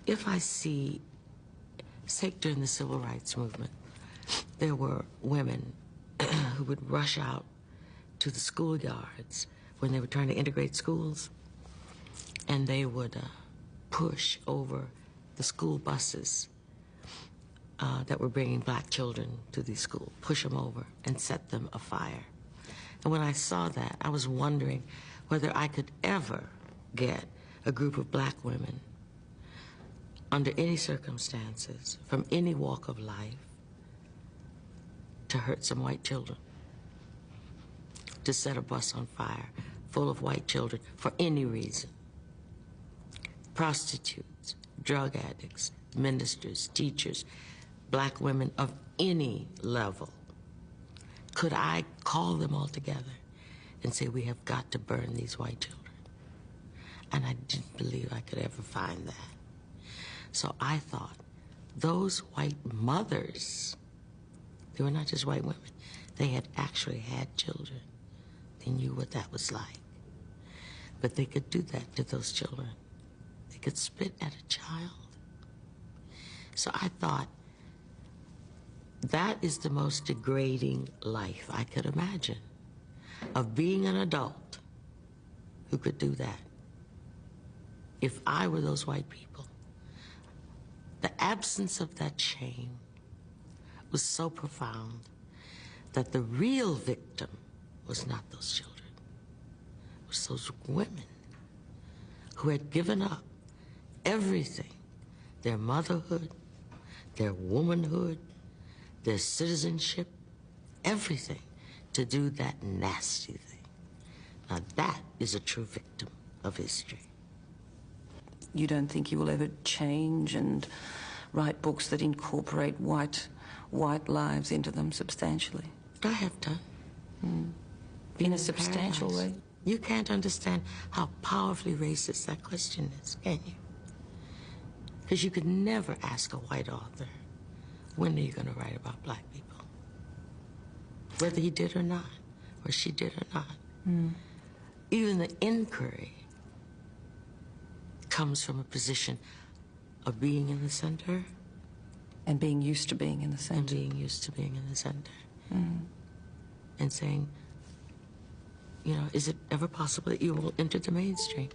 if I see, say during the civil rights movement, there were women who would rush out to the schoolyards when they were trying to integrate schools, and they would push over the school buses that were bringing black children to these schools, push them over and set them afire. And when I saw that, I was wondering whether I could ever get a group of black women under any circumstances, from any walk of life, to hurt some white children, to set a bus on fire full of white children for any reason. Prostitutes, drug addicts, ministers, teachers, black women of any level. Could I call them all together and say, we have got to burn these white children? And I didn't believe I could ever find that. So I thought, those white mothers, they were not just white women, they had actually had children. They knew what that was like. But they could do that to those children. They could spit at a child. So I thought, that is the most degrading life I could imagine, of being an adult who could do that. If I were those white people, the absence of that shame was so profound that the real victim was not those children. It was those women who had given up everything, their motherhood, their womanhood, their citizenship, everything, to do that nasty thing. Now that is a true victim of history. You don't think you will ever change and write books that incorporate white lives into them substantially? I have done. In a substantial way? You can't understand how powerfully racist that question is, can you? Because you could never ask a white author, when are you going to write about black people? Whether he did or not, or she did or not. Even the inquiry comes from a position of being in the center. And being used to being in the center. And being used to being in the center. And saying, you know, is it ever possible that you will enter the mainstream?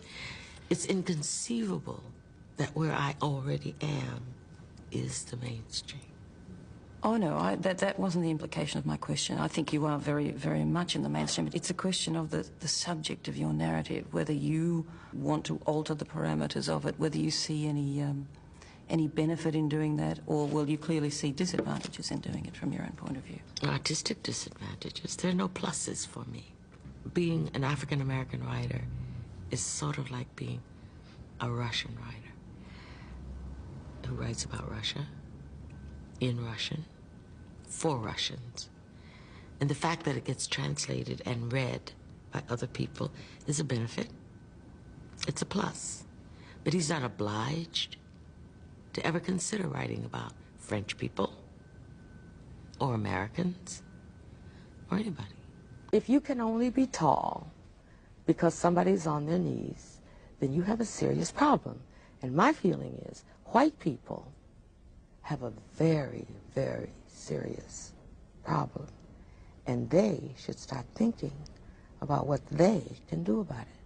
It's inconceivable that where I already am is the mainstream. Oh, no, that wasn't the implication of my question. I think you are very, very much in the mainstream. It's a question of the subject of your narrative, whether you want to alter the parameters of it, whether you see any benefit in doing that, or will you clearly see disadvantages in doing it from your own point of view? Artistic disadvantages. There are no pluses for me. Being an African-American writer is sort of like being a Russian writer who writes about Russia, in Russian, for Russians. And the fact that it gets translated and read by other people is a benefit. It's a plus. But he's not obliged to ever consider writing about French people or Americans or anybody. If you can only be tall because somebody's on their knees, then you have a serious problem. And my feeling is white people have a very, very serious problem. And they should start thinking about what they can do about it.